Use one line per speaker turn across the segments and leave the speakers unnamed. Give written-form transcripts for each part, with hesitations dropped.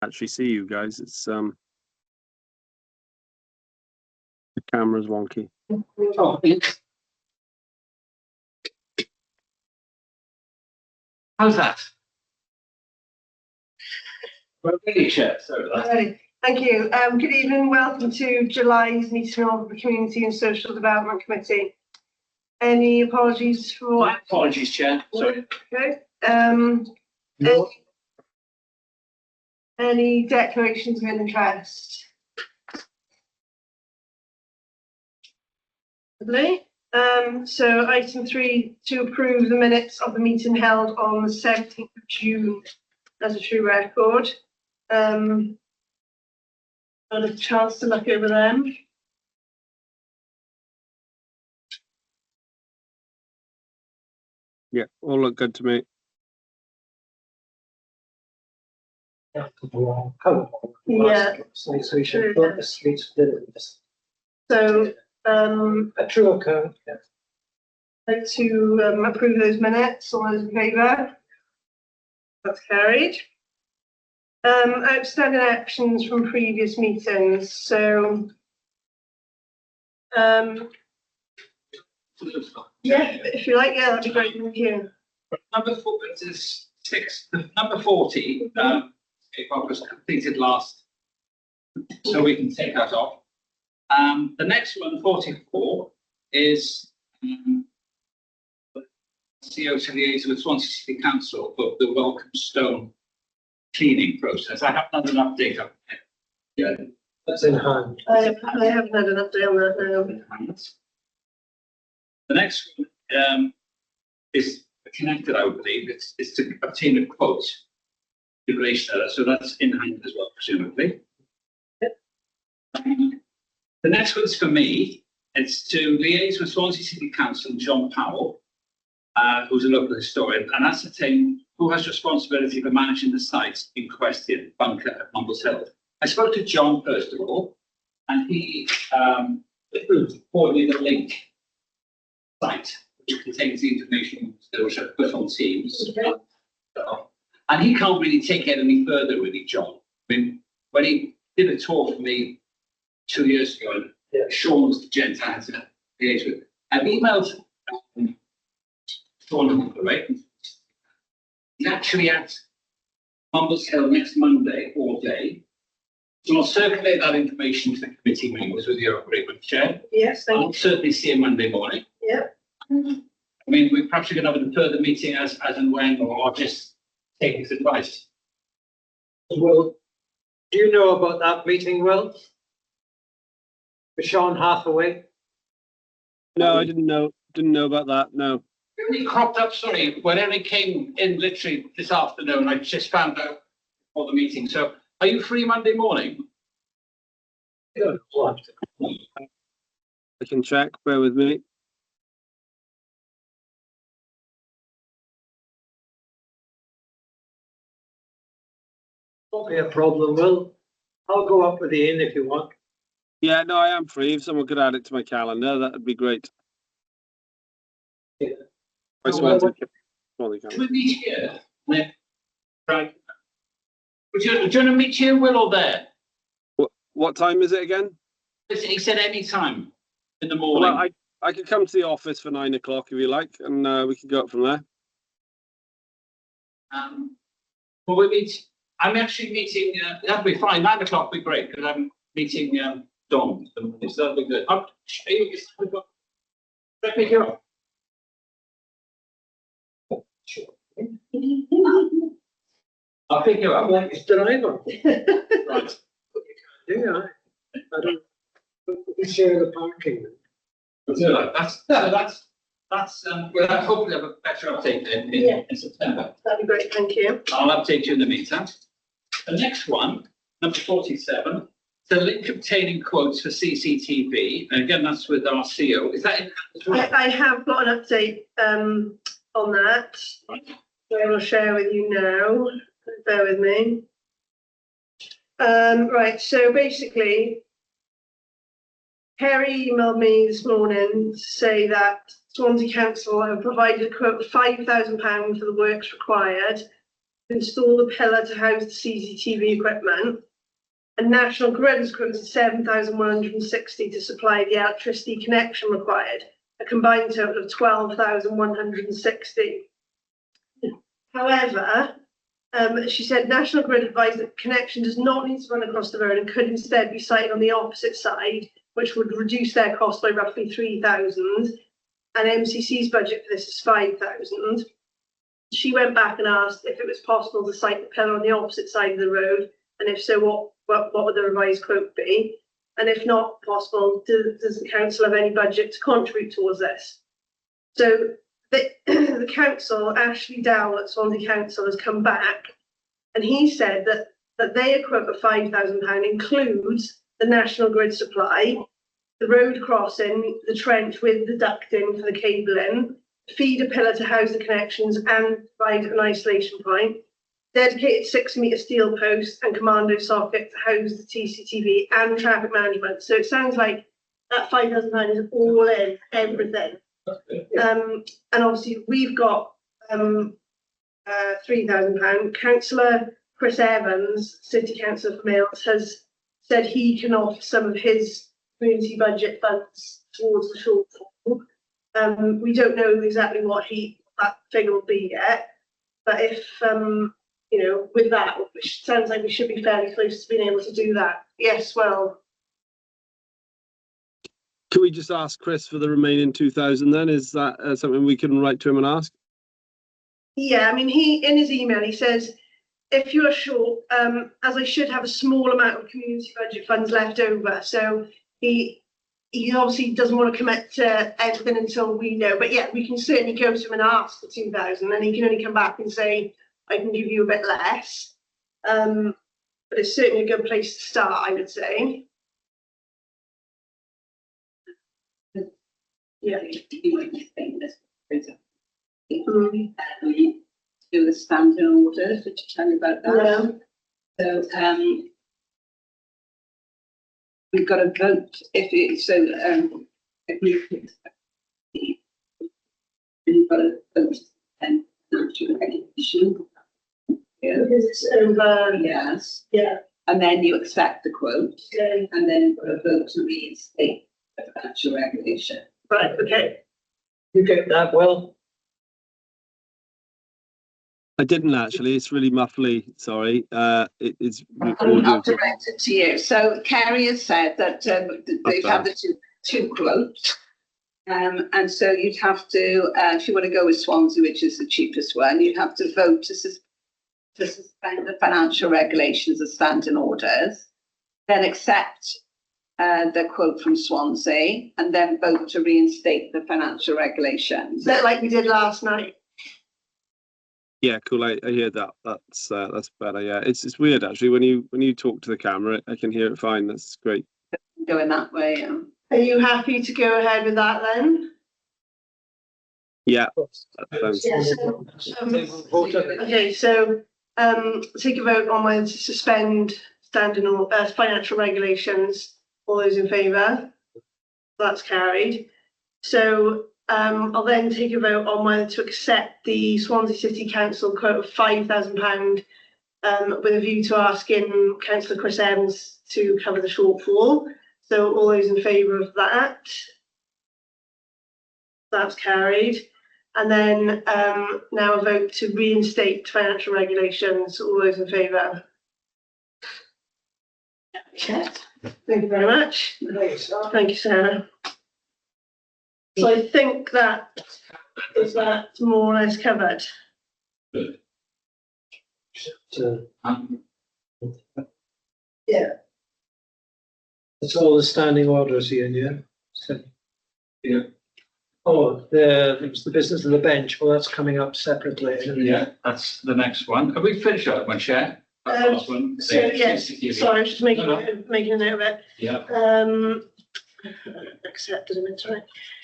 actually see you guys. It's the camera's wonky.
Oh, how's that? Well, really, Chair. Sorry about that.
Right. Thank you. Good evening. Welcome to July's meeting of the Community and Social Development Committee. Any apologies for?
My apologies, Chair. Sorry.
Okay.
No.
Any declarations of interest? Lovely. So item 3, to approve the minutes of the meeting held on the 17th of June as a true record. Had a chance to look over them.
Yeah, all look good to me.
Yeah.
So we should put the street villages.
So
A true occurrence.
I'd like to approve those minutes. All those in favour? That's carried. Outstanding actions from previous meetings. So yeah, if you like, yeah, that'd be great. Thank you.
Number 4 is 6. Number 40. It was completed last, so we can take that off. The next one, 44, is CEO to liaise with Swansea City Council for the Welcome Stone cleaning process. I haven't had an update on it yet.
That's in hand.
I haven't had an update on that now.
The next one is connected, I believe. It's to obtain a quote in relation to that, so that's in hand as well, presumably. The next one's for me. It's to liaise with Swansea City Council and John Powell, who's a local historian, and ascertain who has responsibility for managing the site in question, bunker at Mumbles Hill. I spoke to John first of all, and he forwarded me the link site, which contains the information which I've put on Teams.
Okay.
And he can't really take it any further, really, John. I mean, when he did a talk for me 2 years ago, and Sean was the gent I had to liaise with. I've emailed Sean, right? He's actually at Mumbles Hill next Monday all day. So I'll circulate that information to the committee members with your agreement, Chair.
Yes, thank
I'll certainly see you Monday morning.
you. Yeah.
I mean, we perhaps going to have a further meeting as and when, or just take his advice.
Well, do you know about that meeting, Will? With Sean Hathaway?
No, I didn't know about that. No.
It only cropped up, sorry, when it came in literally this afternoon. I just found out for the meeting. So are you free Monday morning?
Yeah. What?
I can check. Bear with me.
Won't be a problem, Will. I'll go up with Ian if you want.
Yeah, no, I am free. If someone could add it to my calendar, that would be great.
Yeah.
I swear to God.
Should we meet here? Yeah. Right. Do you want to meet here, Will, or there?
What time is it again?
He said any time in the morning.
Well, I could come to the office for 9 o'clock if you like, and we can go up from there.
Well, we meet. I'm actually meeting. That'll be fine. 9 o'clock will be great because I'm meeting Dom. So that'll be good. I'll pick you up.
Sure.
I'll pick you up.
Like his driver.
Right.
Yeah. I don't. We share the parking.
So that's well, I hope we have a better update in September.
That'd be great. Thank you.
I'll update you in the meantime. The next one, number 47, the link obtaining quotes for CCTV. And again, that's with our CEO. Is that in as well?
I have got an update on that. So I will share with you now. Bear with me. Right, so basically, Kerry emailed me this morning to say that Swansea Council have provided a quote of £5,000 for the works required, install the pillar to house the CCTV equipment. And National Grid has quoted 7,160 to supply the electricity connection required, a combined total of 12,160. However, she said National Grid advised that connection does not need to run across the road and could instead be sited on the opposite side, which would reduce their cost by roughly 3,000. And MCC's budget for this is 5,000. She went back and asked if it was possible to site the pillar on the opposite side of the road, and if so, what would the revised quote be? And if not possible, does the council have any budget to contribute towards this? So the council, Ashley Dowell at Swansea Council, has come back, and he said that their quote of £5,000 includes the National Grid supply, the road crossing, the trench with the ducting for the cabling, feed a pillar to house the connections and provide an isolation point, dedicated 6-metre steel post and commando socket to house the TCTV and traffic management. So it sounds like that £5,000 is all in, everything. And obviously we've got £3,000. Councillor Chris Evans, City Councillor for Mills, has said he can offer some of his community budget funds towards the shortfall. We don't know exactly what that figure will be yet, but if with that, which sounds like we should be fairly close to being able to do that. Yes, well.
Can we just ask Chris for the remaining 2,000 then? Is that something we can write to him and ask?
Yeah, I mean, in his email, he says, if you are short, as I should have a small amount of community budget funds left over. So he obviously doesn't want to commit to anything until we know. But yeah, we can certainly go to him and ask for 2,000, and he can only come back and say, I can give you a bit less. But it's certainly a good place to start, I would say. Yeah.
You might be saying this, do the standing orders, did you tell you about that?
Yeah.
So we've got a vote if we've got a vote and financial regulation. Yeah.
Because it's over.
Yes.
Yeah.
And then you accept the quote,
Okay.
and then you've got a vote to reinstate the financial regulation.
Right. Okay.
You get that, Will?
I didn't actually. It's really muffly. Sorry. It's
I'll
audio.
direct it to you. So Kerry has said that they've had the two quotes. And so you'd have to, if you want to go with Swansea, which is the cheapest one, you'd have to vote to suspend the financial regulations as standing orders, then accept the quote from Swansea, and then vote to reinstate the financial regulations.
Is that like we did last night?
Yeah, cool. I hear that. That's better. Yeah, it's weird actually when you talk to the camera, I can hear it fine. That's great.
Going that way.
Are you happy to go ahead with that then?
Yeah. That sounds
Okay, so take a vote on whether to suspend standing or financial regulations. All those in favour? That's carried. So I'll then take a vote on whether to accept the Swansea City Council quote of £5,000 with a view to asking Councillor Chris Evans to cover the shortfall. So all those in favour of that? That's carried. And then now a vote to reinstate financial regulations. All those in favour? Okay. Thank you very much. Thank you, Sarah. So I think that is that more or less covered. Yeah.
That's all the standing orders here, yeah? So-
Yeah.
Oh, it was the business of the bench. Well, that's coming up separately. isn't it?
Yeah, that's the next one. Can we finish that one, Chair? That last one.
So yes, sorry, I was just making
No,
making a note of it.
Yeah.
Accepted them, right?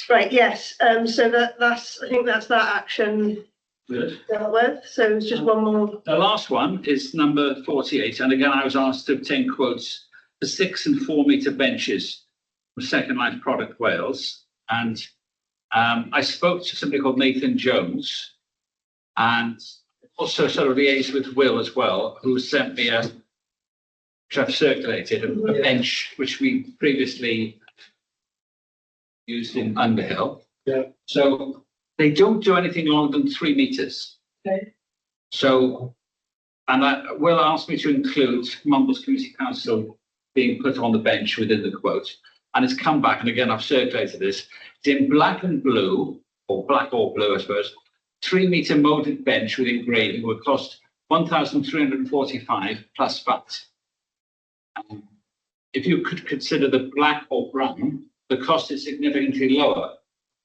Right, yes. So that's I think that's that action
Good.
dealt with. So it's just one more.
The last one is number 48, and again, I was asked to obtain quotes for 6 and 4 metre benches from Second Life Product Wales, and I spoke to somebody called Nathan Jones, and also sort of liaise with Will as well, who sent me which I've circulated, a bench which we previously used in Underhill.
Yeah.
So they don't do anything longer than 3 meters.
Okay.
So, and Will asked me to include Mumbles Community Council being put on the bench within the quote. And it's come back, and again, I've circulated this. It's in black and blue, or black or blue, I suppose. 3 meter molded bench with engraving would cost 1,345 plus VAT. If you could consider the black or brown, the cost is significantly lower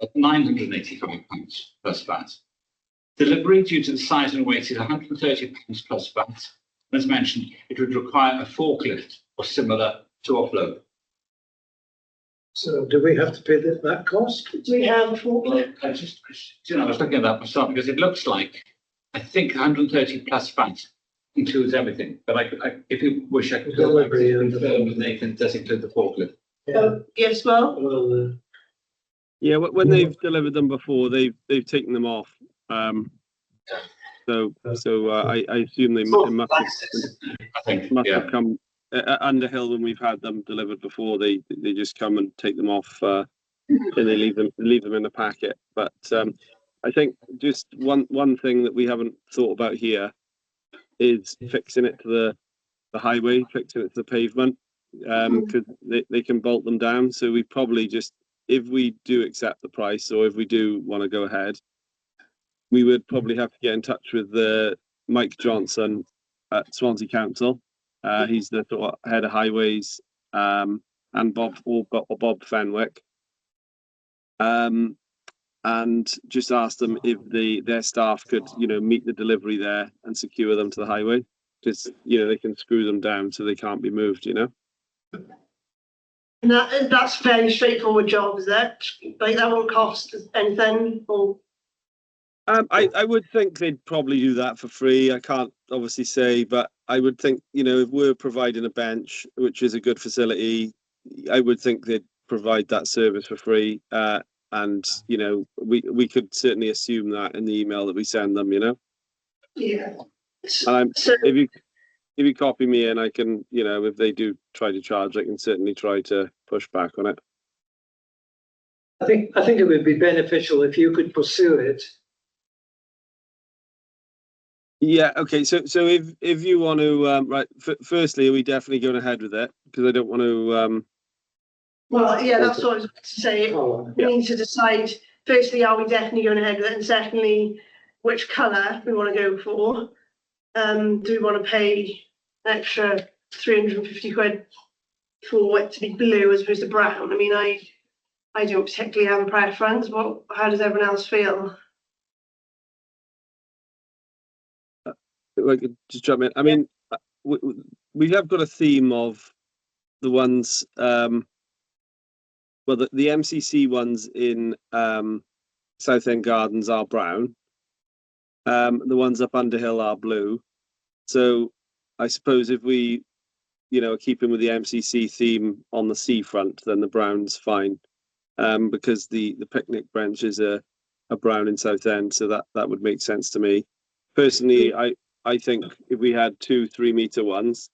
at £985 plus VAT. Delivery due to the size and weight is £130 plus VAT. As mentioned, it would require a forklift or similar to offload.
So do we have to pay that cost?
Do we have a forklift?
I was looking at that myself because it looks like, I think 130 plus VAT includes everything. But if you wish, I could go back to confirm with Nathan, does include the forklift.
Yes, well,
Well,
Yeah, when they've delivered them before, they've taken them off. So I assume they must have come Underhill when we've had them delivered before. They just come and take them off, and they leave them in a packet. But I think just one thing that we haven't thought about here is fixing it to the highway, fixing it to the pavement, because they can bolt them down. So we probably just, if we do accept the price, or if we do want to go ahead, we would probably have to get in touch with Mike Johnson at Swansea Council. He's the sort of head of highways, and Bob Fenwick, and just ask them if their staff could, meet the delivery there and secure them to the highway. Just, they can screw them down so they can't be moved.
and that's a fairly straightforward job, is that? Like, that won't cost anything, or?
I would think they'd probably do that for free. I can't obviously say, but I would think, if we're providing a bench, which is a good facility, I would think they'd provide that service for free. And, we could certainly assume that in the email that we send them,
Yeah.
And if you copy me in, I can, if they do try to charge, I can certainly try to push back on it.
I think it would be beneficial if you could pursue it.
Yeah. Okay. So if you want to, right. Firstly, are we definitely going ahead with it? Because I don't want to.
Well, yeah, that's what I was about to say. We need to decide, firstly, are we definitely going ahead with it? And secondly, which colour we want to go for. Do we want to pay an extra 350 quid for it to be blue as opposed to brown? I mean, I don't particularly have a preference. How does everyone else feel?
Like, just jump in. I mean, we have got a theme of the ones. Well, the MCC ones in Southend Gardens are brown. The ones up Underhill are blue. So I suppose if we, are keeping with the MCC theme on the seafront, then the brown's fine. Because the picnic benches are brown in Southend, so that would make sense to me. Personally, I think if we had 2 3-meter ones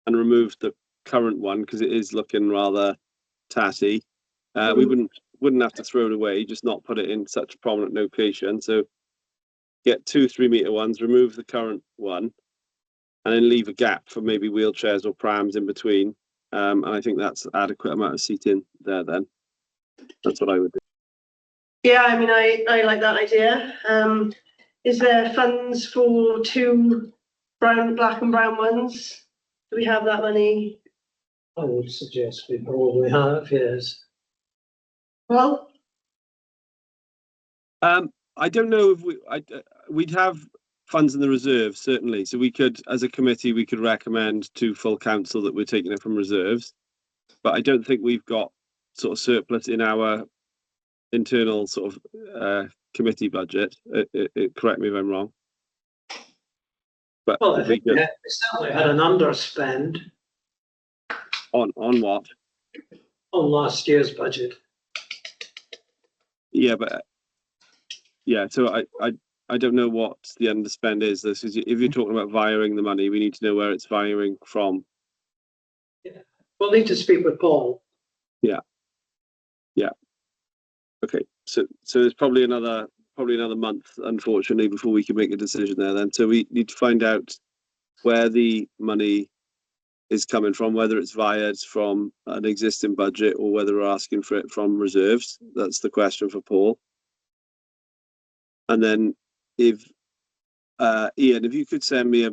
and removed the current one, because it is looking rather tatty, we wouldn't have to throw it away, just not put it in such a prominent location. So get 2 3-meter ones, remove the current one, and then leave a gap for maybe wheelchairs or prams in between. And I think that's adequate amount of seating there then. That's what I would do.
Yeah, I mean, I like that idea. Is there funds for 2 black and brown ones? Do we have that money?
I would suggest we probably have, yes.
Well,
I don't know if we'd have funds in the reserve, certainly. So we could, as a committee, we could recommend to full council that we're taking it from reserves. But I don't think we've got sort of surplus in our internal sort of committee budget. Correct me if I'm wrong. But
Well, I think we certainly had an underspend
on what?
On last year's budget.
Yeah, but yeah. So I don't know what the underspend is. This is if you're talking about viring the money, we need to know where it's viring from.
We'll need to speak with Paul.
Okay, so there's probably another month, unfortunately, before we can make a decision there. Then, so we need to find out where the money is coming from, whether it's vired from an existing budget or whether we're asking for it from reserves. That's the question for Paul. And then, if Ian, if you could send me a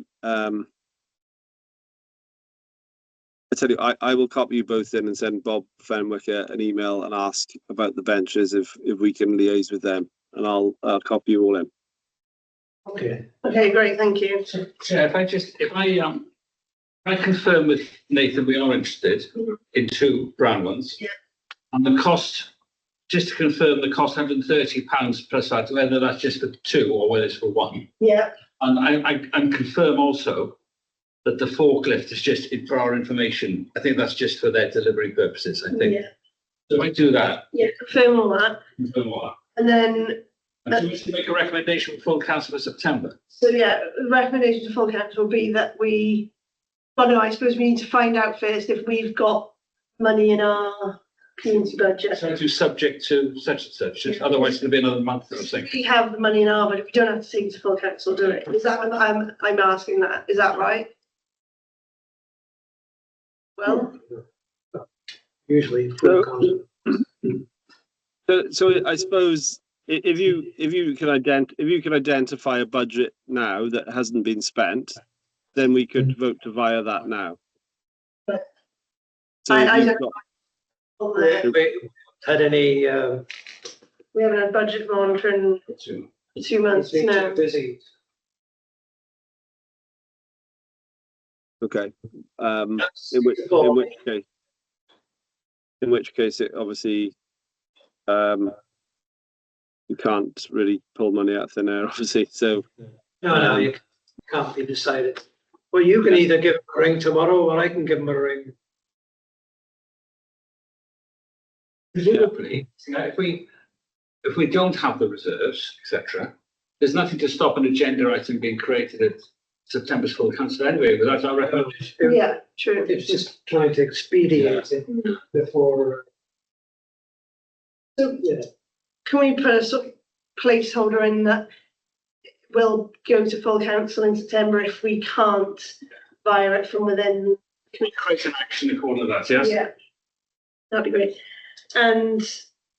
I tell you, I will copy you both in and send Bob Fenwick an email and ask about the benches if we can liaise with them, and I'll copy you all in.
Okay.
Okay, great, thank you.
So, if I confirm with Nathan we are interested in 2 brown ones.
Yeah.
And the cost, just to confirm, the cost £130 plus that, whether that's just for 2 or whether it's for 1.
Yeah,
And I confirm also that the forklift is just for our information. I think that's just for their delivery purposes, I think.
yeah,
So I do that,
yeah, confirm all that.
confirm all that.
And then,
And so we should make a recommendation for full council for September.
so yeah, the recommendation to full council will be that I suppose we need to find out first if we've got money in our community budget.
So I do subject to such and such, just
Yeah.
otherwise it'll be another month or something.
We have the money in our budget, we don't have to take it to full council, do it? Is that, I'm asking that, is that right? Well,
Usually. full council.
So I suppose if you can identify a budget now that hasn't been spent, then we could vote to via that now.
But
So
I
if you've
don't-
got-
on there,
We had any,
we haven't had budget monitoring
So,
for 2 months
been
now.
too busy.
okay, in
Paul,
which case it obviously you can't really pull money out of thin air, obviously. So
No, you can't be decided. Well, you can either give him a ring tomorrow or I can give him a ring.
presumably, if we don't have the reserves, etc., there's nothing to stop an agenda item being created at September's full council anyway, but that's our recommendation.
Yeah, true.
It's just trying to expedite it before.
So
Yeah.
can we put a sort of placeholder in that we'll go to full council in September if we can't via it from within?
Can we create an action according to that, yes?
Yeah, that'd be great. And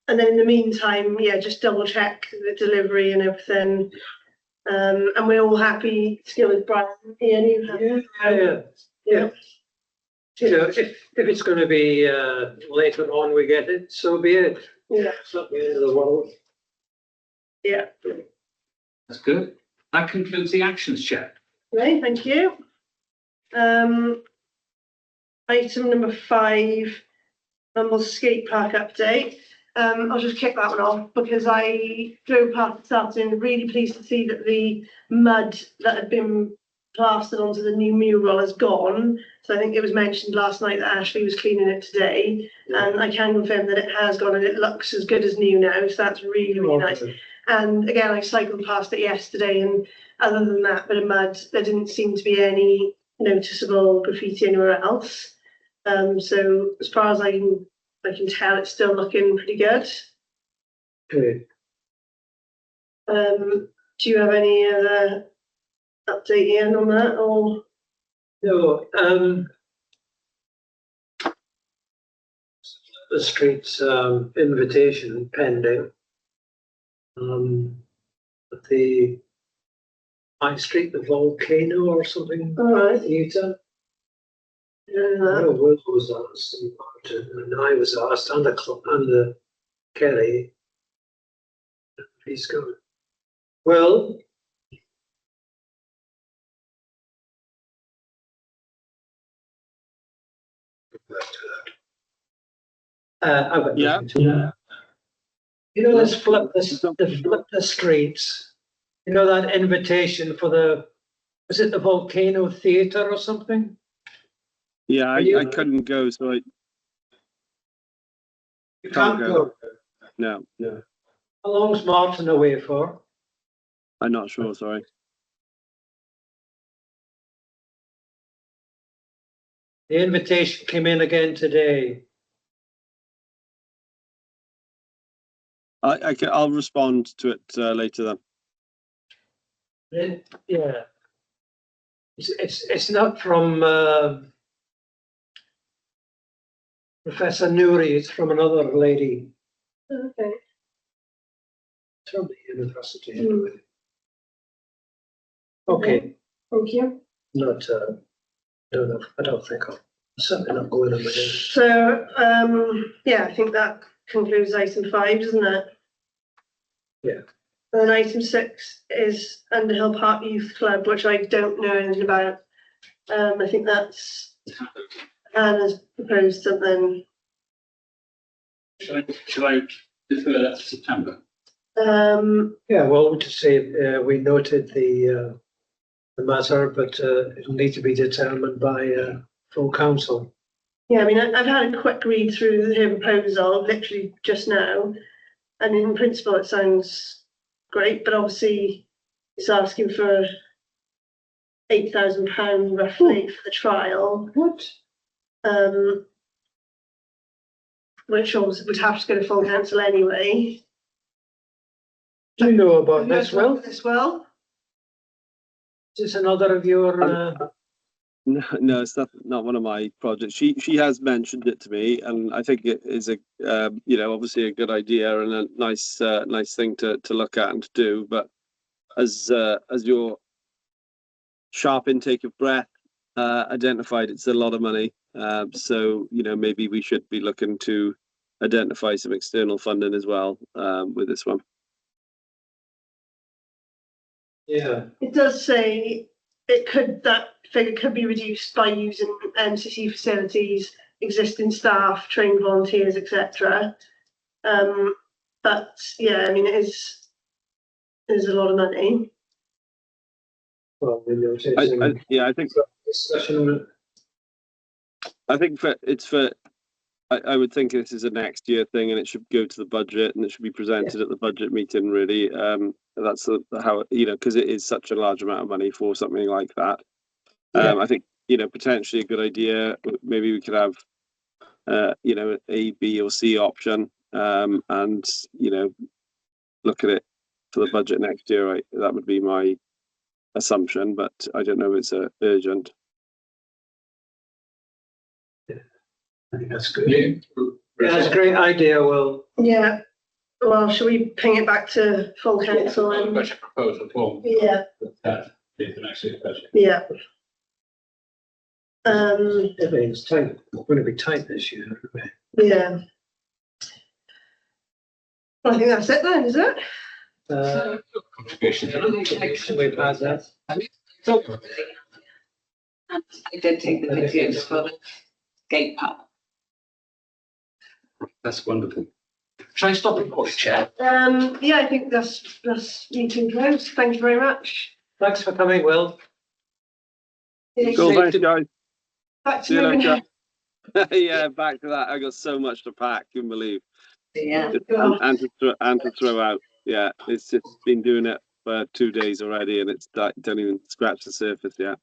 then in the meantime, yeah, just double check the delivery and everything. And we're all happy to go with Brian. Ian, you happy?
Yeah. You know, if it's going to be later on we get it, so be it.
Yeah,
It's not the end of the world.
yeah.
That's good. That concludes the actions check.
Right, thank you. Item number 5, Mumble Skate Park update. I'll just kick that one off because I drove past this afternoon, really pleased to see that the mud that had been plastered onto the new mural has gone. So I think it was mentioned last night that Ashley was cleaning it today, and I can confirm that it has gone and it looks as good as new now. So that's really, really nice. And again, I cycled past it yesterday, and other than that bit of mud, there didn't seem to be any noticeable graffiti anywhere else. So as far as I can tell, it's still looking pretty good.
Okay.
Do you have any other update, Ian, on that? Or
No, the street's invitation pending. At the High Street, the volcano or something.
all right,
Utah.
yeah,
Will was asked, and I was asked, and the Kelly. Please go. Well. I've got
Yeah.
nothing to- You know, let's flip the streets. You know that invitation for was it the Volcano Theatre or something?
yeah,
Are you-
I couldn't go, so
You
Can't
can't go.
no.
How long's Martin away for?
I'm not sure, sorry.
The invitation came in again today.
I'll respond to it later then.
Yeah. It's not from Professor Nuri, it's from another lady.
Okay.
It's from the university.
Mm.
Okay,
Thank you.
not, no, I don't think I'm certainly not going on with it.
So, yeah, I think that concludes item 5, doesn't it?
Yeah.
And then item 6 is Underhill Park Youth Club, which I don't know anything about. I think that's Hannah's proposed something.
Shall I defer that to September?
Yeah, well, to say, we noted the matter, but it'll need to be determined by full council.
Yeah, I mean, I've had a quick read through her proposal literally just now, and in principle it sounds great, but obviously it's asking for £8,000 roughly for the trial.
What?
Which obviously would have to go to full council anyway.
Do you know about
Have you
this,
heard about
Will?
this, Will?
Is this another of your,
No, it's not one of my projects. She has mentioned it to me, and I think it is a obviously a good idea and a nice thing to look at and to do. But as your sharp intake of breath identified, it's a lot of money. So maybe we should be looking to identify some external funding as well with this one.
yeah,
It does say that figure could be reduced by using MCC facilities, existing staff, trained volunteers, etc. But yeah, I mean, it is a lot of money.
well, we noted.
I think
Discussion.
I would think this is a next year thing, and it should go to the budget, and it should be presented at the budget meeting. Really, that's how because it is such a large amount of money for something like that. I think potentially a good idea. Maybe we could have A, B, or C option, and look at it for the budget next year. Right, that would be my assumption, but I don't know if it's urgent.
I think that's good. Yeah, that's a great idea, Will.
Yeah. Well, shall we ping it back to full council and
Budget proposal form.
yeah,
That is the next year's budget.
yeah.
Everything's tight. It's going to be tight this year.
Yeah. Well, I think that's it then, is it?
Contributions.
We've had that.
And I did take the videos for the skate park.
That's wonderful. Shall I stop recording, Chair?
Yeah, I think that's meeting closed. Thank you very much.
Thanks for coming, Will.
Cool, thanks, guys.
Back to
See you
you.
later. Yeah, back to that. I got so much to pack, you can believe.
Yeah.
And to throw out. Yeah, it's just been doing it for 2 days already, and it's don't even scratch the surface yet.